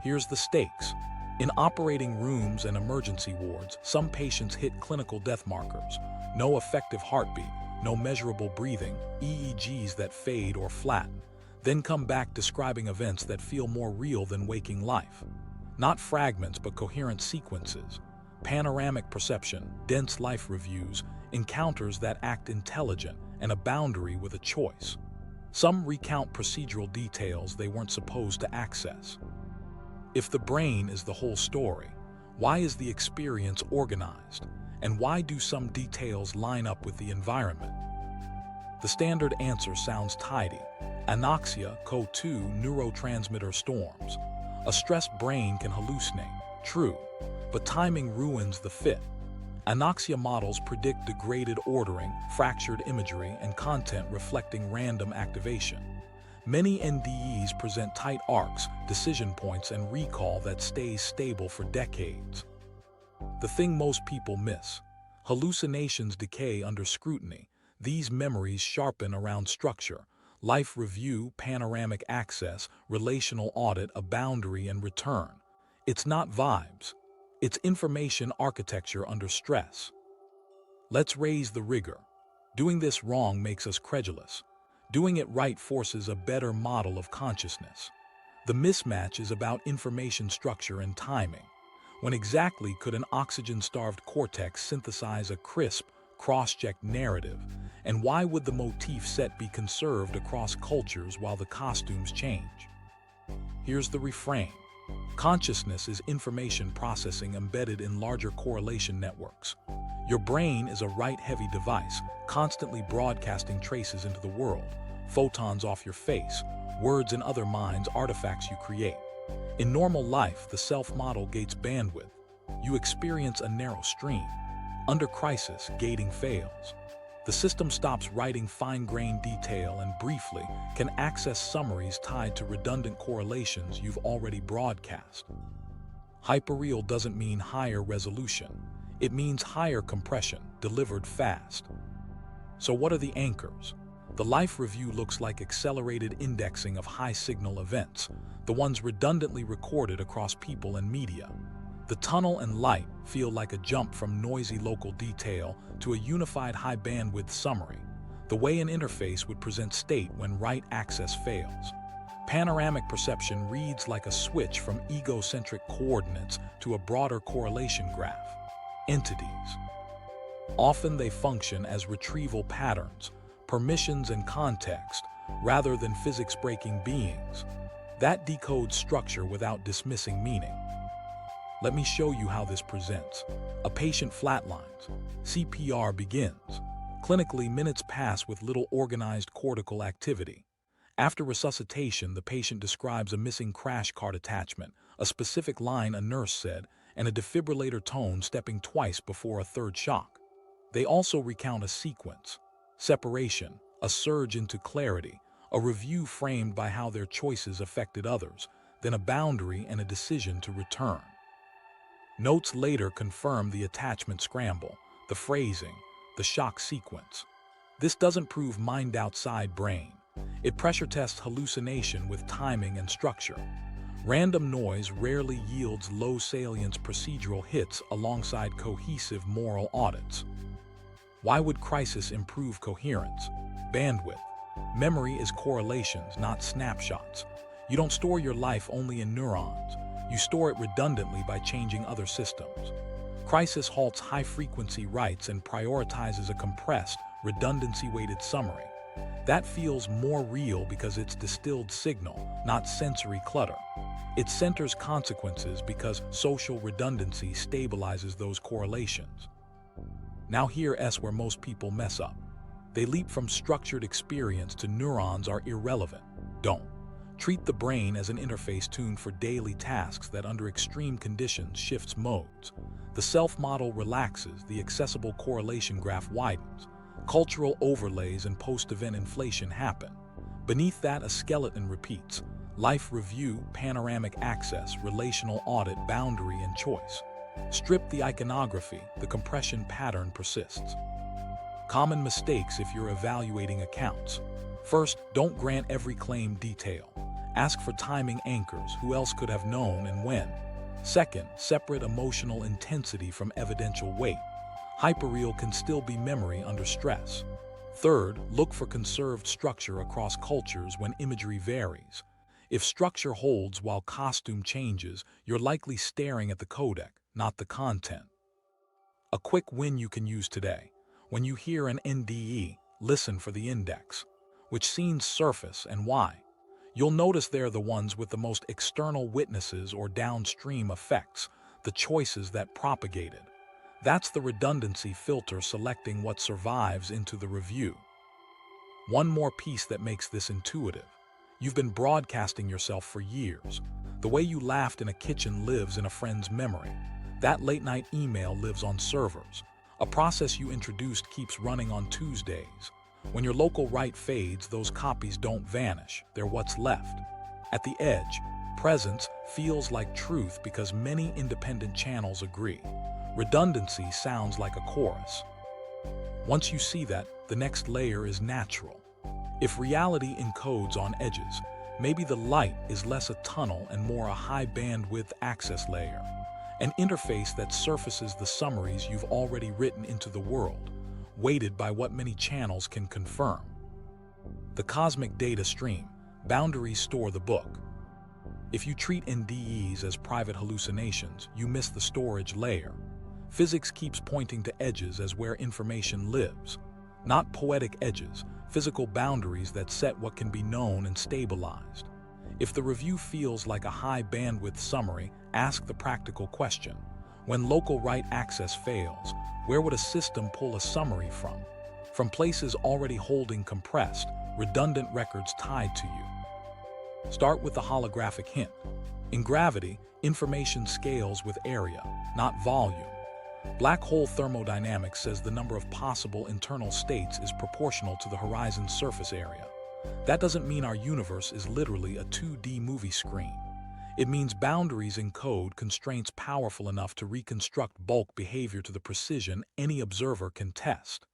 Here's the stakes. In operating rooms and emergency wards, some patients hit clinical death markers. No effective heartbeat, no measurable breathing, EEGs that fade or flatten, then come back describing events that feel more real than waking life. Not fragments, but coherent sequences. Panoramic perception, dense life reviews, encounters that act intelligent, and a boundary with a choice. Some recount procedural details they weren't supposed to access. If the brain is the whole story, why is the experience organized? And why do some details line up with the environment? The standard answer sounds tidy. Anoxia, CO2 neurotransmitter storms. A stressed brain can hallucinate, true, but timing ruins the fit. Anoxia models predict degraded ordering, fractured imagery, and content reflecting random activation. Many NDEs present tight arcs, decision points, and recall that stays stable for decades. The thing most people miss. Hallucinations decay under scrutiny. These memories sharpen around structure. Life review, panoramic access, relational audit, a boundary, and return. It's not vibes. It's information architecture under stress. Let's raise the rigor. Doing this wrong makes us credulous. Doing it right forces a better model of consciousness. The mismatch is about information structure and timing. When exactly could an oxygen-starved cortex synthesize a crisp, cross-checked narrative? And why would the motif set be conserved across cultures while the costumes change? Here's the refrain. Consciousness is information processing embedded in larger correlation networks. Your brain is a write-heavy device, constantly broadcasting traces into the world, photons off your face, words in other minds, artifacts you create. In normal life, the self-model gates bandwidth. You experience a narrow stream. Under crisis, gating fails. The system stops writing fine-grained detail and briefly can access summaries tied to redundant correlations you've already broadcast. Hyperreal doesn't mean higher resolution. It means higher compression, delivered fast. So what are the anchors? The life review looks like accelerated indexing of high-signal events, the ones redundantly recorded across people and media. The tunnel and light feel like a jump from noisy local detail to a unified high-bandwidth summary, the way an interface would present state when write access fails. Panoramic perception reads like a switch from egocentric coordinates to a broader correlation graph. Entities. Often they function as retrieval patterns, permissions and context, rather than physics-breaking beings. That decodes structure without dismissing meaning. Let me show you how this presents. A patient flatlines. CPR begins. Clinically, minutes pass with little organized cortical activity. After resuscitation, the patient describes a missing crash cart attachment, a specific line a nurse said, and a defibrillator tone stepping twice before a third shock. They also recount a sequence. Separation, a surge into clarity, a review framed by how their choices affected others, then a boundary and a decision to return. Notes later confirm the attachment scramble, the phrasing, the shock sequence. This doesn't prove mind outside brain. It pressure tests hallucination with timing and structure. Random noise rarely yields low salience procedural hits alongside cohesive moral audits. Why would crisis improve coherence? Bandwidth. Memory is correlations, not snapshots. You don't store your life only in neurons. You store it redundantly by changing other systems. Crisis halts high-frequency writes and prioritizes a compressed, redundancy-weighted summary. That feels more real because it's distilled signal, not sensory clutter. It centers consequences because social redundancy stabilizes those correlations. Now here's where most people mess up. They leap from structured experience to neurons are irrelevant. Don't. Treat the brain as an interface tuned for daily tasks that under extreme conditions shifts modes. The self-model relaxes, the accessible correlation graph widens. Cultural overlays and post-event inflation happen. Beneath that, a skeleton repeats. Life review, panoramic access, relational audit, boundary, and choice. Strip the iconography, the compression pattern persists. Common mistakes if you're evaluating accounts. First, don't grant every claim detail. Ask for timing anchors, who else could have known and when. Second, separate emotional intensity from evidential weight. Hyperreal can still be memory under stress. Third, look for conserved structure across cultures when imagery varies. If structure holds while costume changes, you're likely staring at the codec, not the content. A quick win you can use today. When you hear an NDE, listen for the index. Which scenes surface and why? You'll notice they're the ones with the most external witnesses or downstream effects, the choices that propagated. That's the redundancy filter selecting what survives into the review. One more piece that makes this intuitive. You've been broadcasting yourself for years. The way you laughed in a kitchen lives in a friend's memory. That late-night email lives on servers. A process you introduced keeps running on Tuesdays. When your local write fades, those copies don't vanish, they're what's left. At the edge, presence feels like truth because many independent channels agree. Redundancy sounds like a chorus. Once you see that, the next layer is natural. If reality encodes on edges, maybe the light is less a tunnel and more a high bandwidth access layer, an interface that surfaces the summaries you've already written into the world, weighted by what many channels can confirm. The cosmic data stream, boundaries store the book. If you treat NDEs as private hallucinations, you miss the storage layer. Physics keeps pointing to edges as where information lives. Not poetic edges, physical boundaries that set what can be known and stabilized. If the review feels like a high bandwidth summary, ask the practical question. When local write access fails, where would a system pull a summary from? From places already holding compressed, redundant records tied to you. Start with the holographic hint. In gravity, information scales with area, not volume. Black hole thermodynamics says the number of possible internal states is proportional to the horizon's surface area. That doesn't mean our universe is literally a 2D movie screen. It means boundaries encode constraints powerful enough to reconstruct bulk behavior to the precision any observer can test.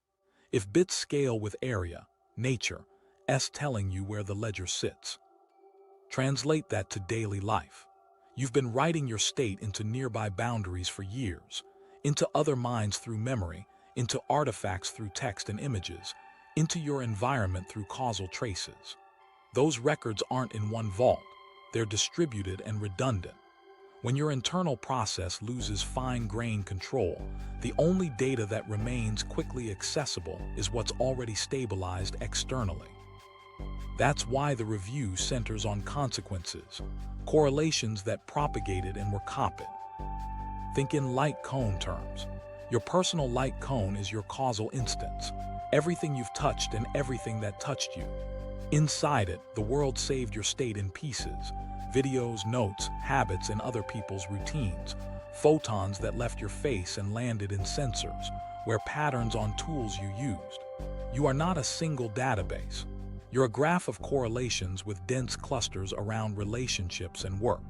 If bits scale with area, nature, S telling you where the ledger sits. Translate that to daily life. You've been writing your state into nearby boundaries for years, into other minds through memory, into artifacts through text and images, into your environment through causal traces. Those records aren't in one vault. They're distributed and redundant. When your internal process loses fine-grained control, the only data that remains quickly accessible is what's already stabilized externally. That's why the review centers on consequences, correlations that propagated and were copied. Think in light cone terms. Your personal light cone is your causal instance, everything you've touched and everything that touched you. Inside it, the world saved your state in pieces, videos, notes, habits, and other people's routines, photons that left your face and landed in sensors, where patterns on tools you used. You are not a single database. You're a graph of correlations with dense clusters around relationships and work.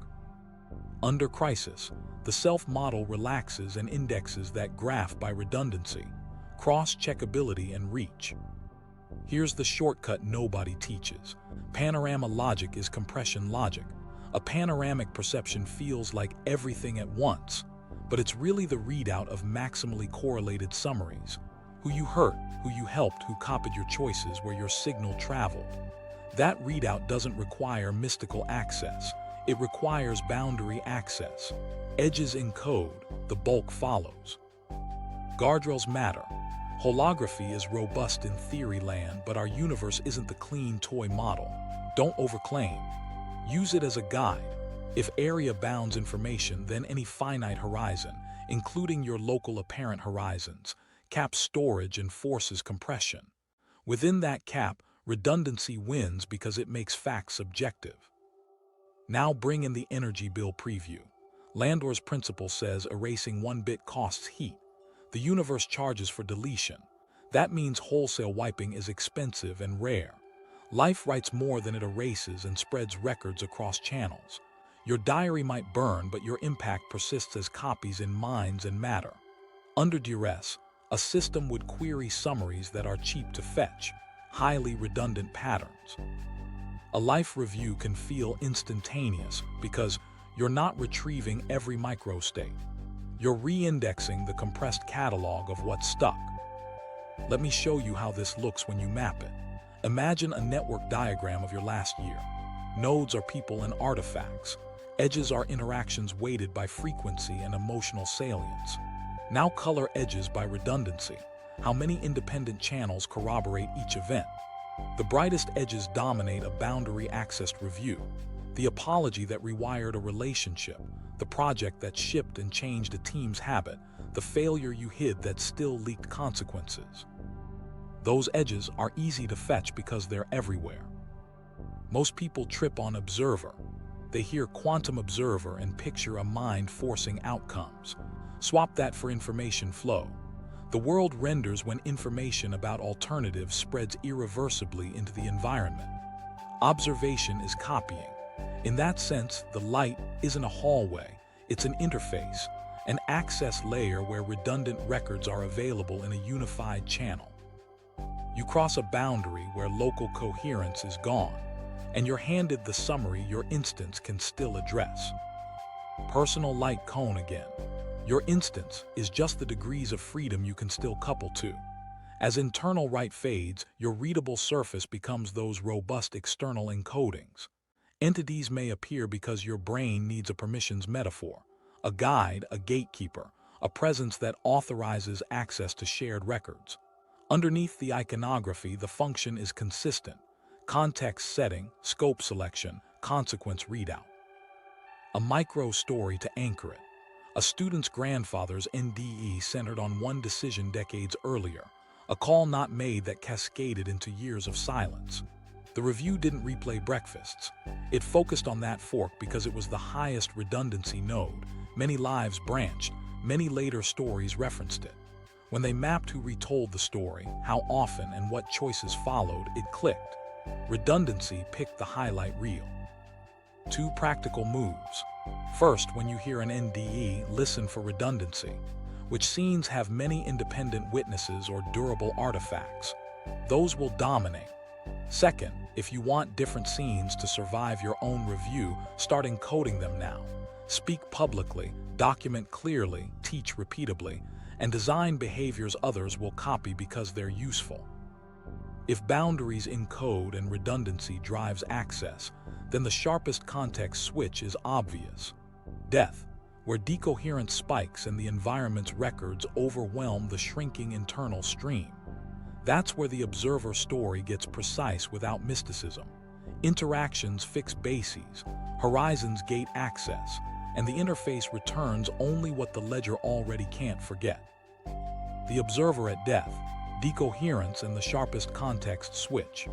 Under crisis, the self-model relaxes and indexes that graph by redundancy, cross-checkability, and reach. Here's the shortcut nobody teaches. Panorama logic is compression logic. A panoramic perception feels like everything at once, but it's really the readout of maximally correlated summaries. Who you hurt, who you helped, who copied your choices, where your signal traveled. That readout doesn't require mystical access. It requires boundary access. Edges encode, the bulk follows. Guardrails matter. Holography is robust in theory land, but our universe isn't the clean toy model. Don't overclaim. Use it as a guide. If area bounds information, then any finite horizon, including your local apparent horizons, caps storage and forces compression. Within that cap, redundancy wins because it makes facts subjective. Now bring in the energy bill preview. Landor's principle says erasing 1 bit costs heat. The universe charges for deletion. That means wholesale wiping is expensive and rare. Life writes more than it erases and spreads records across channels. Your diary might burn, but your impact persists as copies in minds and matter. Under duress, a system would query summaries that are cheap to fetch, highly redundant patterns. A life review can feel instantaneous because you're not retrieving every microstate. You're re-indexing the compressed catalog of what's stuck. Let me show you how this looks when you map it. Imagine a network diagram of your last year. Nodes are people and artifacts. Edges are interactions weighted by frequency and emotional salience. Now color edges by redundancy. How many independent channels corroborate each event? The brightest edges dominate a boundary-accessed review. The apology that rewired a relationship, the project that shipped and changed a team's habit, the failure you hid that still leaked consequences. Those edges are easy to fetch because they're everywhere. Most people trip on observer. They hear quantum observer and picture a mind forcing outcomes. Swap that for information flow. The world renders when information about alternatives spreads irreversibly into the environment. Observation is copying. In that sense, the light isn't a hallway, it's an interface, an access layer where redundant records are available in a unified channel. You cross a boundary where local coherence is gone, and you're handed the summary your instance can still address. Personal light cone again. Your instance is just the degrees of freedom you can still couple to. As internal write fades, your readable surface becomes those robust external encodings. Entities may appear because your brain needs a permissions metaphor, a guide, a gatekeeper, a presence that authorizes access to shared records. Underneath the iconography, the function is consistent. Context setting, scope selection, consequence readout. A micro story to anchor it. A student's grandfather's NDE centered on one decision decades earlier, a call not made that cascaded into years of silence. The review didn't replay breakfasts. It focused on that fork because it was the highest redundancy node. Many lives branched, many later stories referenced it. When they mapped who retold the story, how often and what choices followed, it clicked. Redundancy picked the highlight reel. 2 practical moves. First, when you hear an NDE, listen for redundancy. Which scenes have many independent witnesses or durable artifacts? Those will dominate. Second, if you want different scenes to survive your own review, start encoding them now. Speak publicly, document clearly, teach repeatably, and design behaviors others will copy because they're useful. If boundaries encode and redundancy drives access, then the sharpest context switch is obvious. Death, where decoherence spikes and the environment's records overwhelm the shrinking internal stream. That's where the observer story gets precise without mysticism. Interactions fix bases, horizons gate access, and the interface returns only what the ledger already can't forget. The observer at death, decoherence and the sharpest context switch.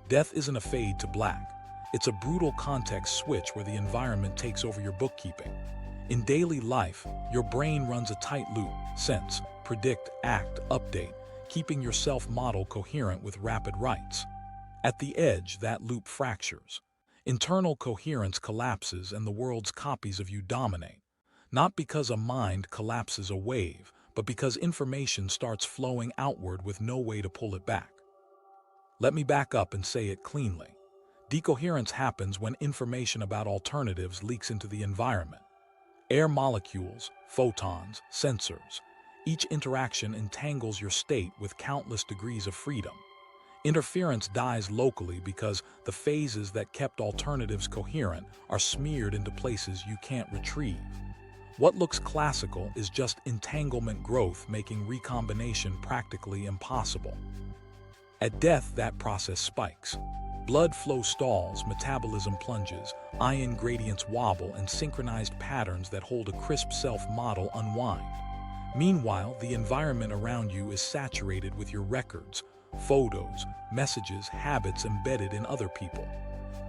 Death isn't a fade to black. It's a brutal context switch where the environment takes over your bookkeeping. In daily life, your brain runs a tight loop: sense, predict, act, update, keeping your self-model coherent with rapid writes. At the edge, that loop fractures. Internal coherence collapses and the world's copies of you dominate. Not because a mind collapses a wave, but because information starts flowing outward with no way to pull it back. Let me back up and say it cleanly. Decoherence happens when information about alternatives leaks into the environment. Air molecules, photons, sensors. Each interaction entangles your state with countless degrees of freedom. Interference dies locally because the phases that kept alternatives coherent are smeared into places you can't retrieve. What looks classical is just entanglement growth making recombination practically impossible. At death, that process spikes. Blood flow stalls, metabolism plunges, ion gradients wobble, and synchronized patterns that hold a crisp self-model unwind. Meanwhile, the environment around you is saturated with your records, photos, messages, habits embedded in other people.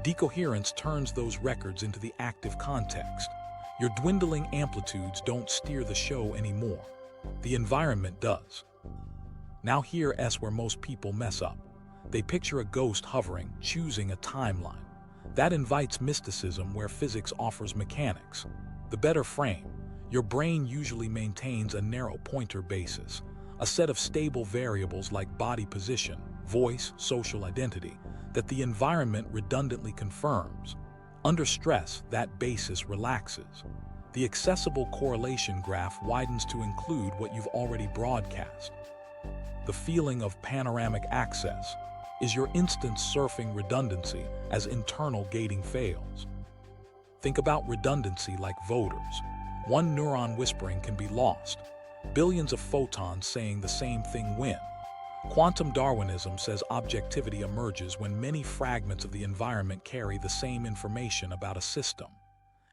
Decoherence turns those records into the active context. Your dwindling amplitudes don't steer the show anymore. The environment does. Now here's where most people mess up. They picture a ghost hovering, choosing a timeline. That invites mysticism where physics offers mechanics. The better frame. Your brain usually maintains a narrow pointer basis, a set of stable variables like body position, voice, social identity, that the environment redundantly confirms. Under stress, that basis relaxes. The accessible correlation graph widens to include what you've already broadcast. The feeling of panoramic access is your instance surfing redundancy as internal gating fails. Think about redundancy like voters. One neuron whispering can be lost. Billions of photons saying the same thing win. Quantum Darwinism says objectivity emerges when many fragments of the environment carry the same information about a system.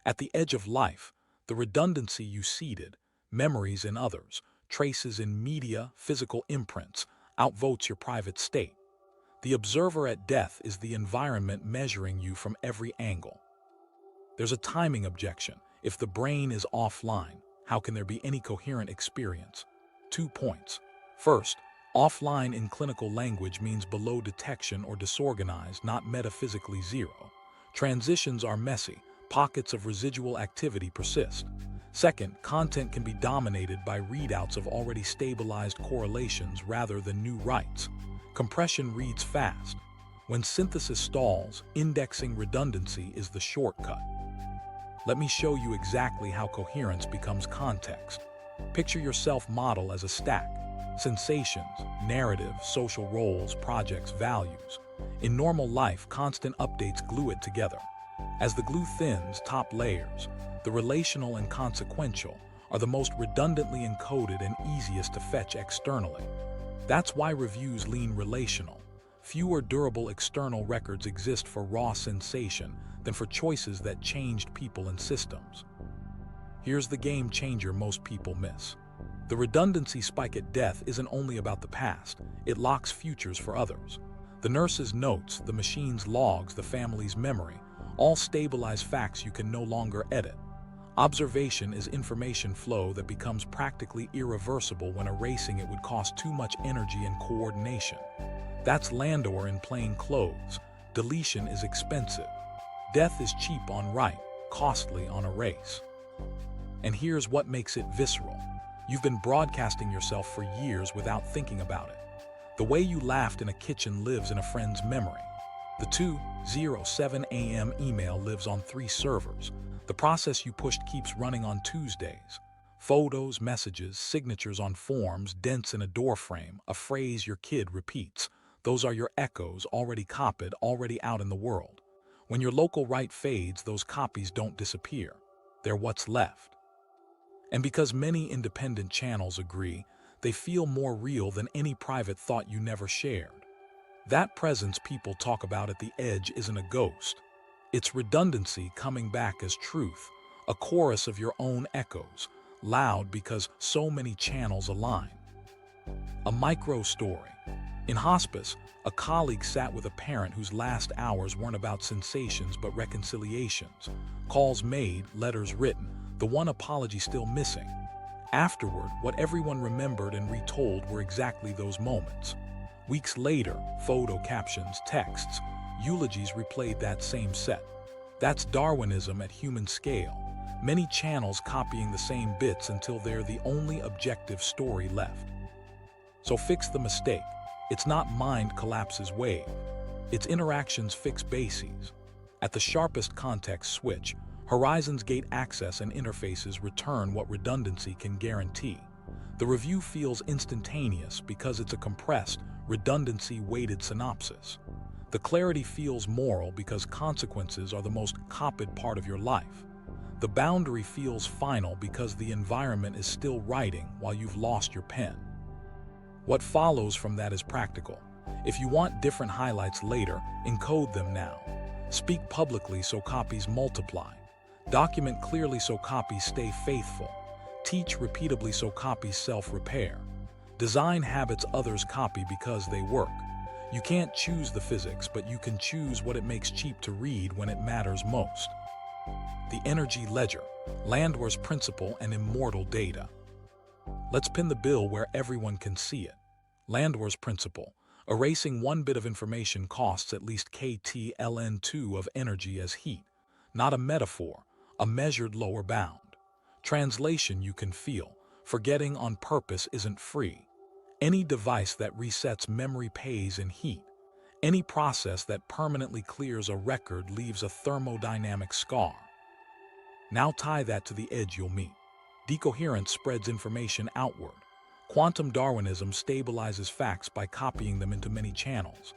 At the edge of life, the redundancy you seeded, memories in others, traces in media, physical imprints, outvotes your private state. The observer at death is the environment measuring you from every angle. There's a timing objection. If the brain is offline, how can there be any coherent experience? 2 points. First, offline in clinical language means below detection or disorganized, not metaphysically zero. Transitions are messy. Pockets of residual activity persist. Second, content can be dominated by readouts of already stabilized correlations rather than new writes. Compression reads fast. When synthesis stalls, indexing redundancy is the shortcut. Let me show you exactly how coherence becomes context. Picture your self-model as a stack. Sensations, narrative, social roles, projects, values. In normal life, constant updates glue it together. As the glue thins, top layers, the relational and consequential, are the most redundantly encoded and easiest to fetch externally. That's why reviews lean relational. Fewer durable external records exist for raw sensation than for choices that changed people and systems. Here's the game changer most people miss. The redundancy spike at death isn't only about the past, it locks futures for others. The nurse's notes, the machine's logs, the family's memory, all stabilize facts you can no longer edit. Observation is information flow that becomes practically irreversible when erasing it would cost too much energy and coordination. That's Landor in plain clothes. Deletion is expensive. Death is cheap on write, costly on erase. And here's what makes it visceral. You've been broadcasting yourself for years without thinking about it. The way you laughed in a kitchen lives in a friend's memory. The 2:07 a.m. email lives on 3 servers. The process you pushed keeps running on Tuesdays. Photos, messages, signatures on forms, dents in a doorframe, a phrase your kid repeats. Those are your echoes, already copied, already out in the world. When your local write fades, those copies don't disappear. They're what's left. And because many independent channels agree, they feel more real than any private thought you never shared. That presence people talk about at the edge isn't a ghost. It's redundancy coming back as truth, a chorus of your own echoes, loud because so many channels align. A micro story. In hospice, a colleague sat with a parent whose last hours weren't about sensations but reconciliations. Calls made, letters written, the one apology still missing. Afterward, what everyone remembered and retold were exactly those moments. Weeks later, photo captions, texts, eulogies replayed that same set. That's Darwinism at human scale. Many channels copying the same bits until they're the only objective story left. So fix the mistake. It's not mind collapses wave. It's interactions fix bases. At the sharpest context switch, horizons gate access and interfaces return what redundancy can guarantee. The review feels instantaneous because it's a compressed, redundancy-weighted synopsis. The clarity feels moral because consequences are the most copied part of your life. The boundary feels final because the environment is still writing while you've lost your pen. What follows from that is practical. If you want different highlights later, encode them now. Speak publicly so copies multiply. Document clearly so copies stay faithful. Teach repeatably so copies self-repair. Design habits others copy because they work. You can't choose the physics, but you can choose what it makes cheap to read when it matters most. The energy ledger, Landor's principle and immortal data. Let's pin the bill where everyone can see it. Landor's principle. Erasing one bit of information costs at least kT ln2 of energy as heat. Not a metaphor, a measured lower bound. Translation you can feel. Forgetting on purpose isn't free. Any device that resets memory pays in heat. Any process that permanently clears a record leaves a thermodynamic scar. Now tie that to the edge you'll meet. Decoherence spreads information outward. Quantum Darwinism stabilizes facts by copying them into many channels.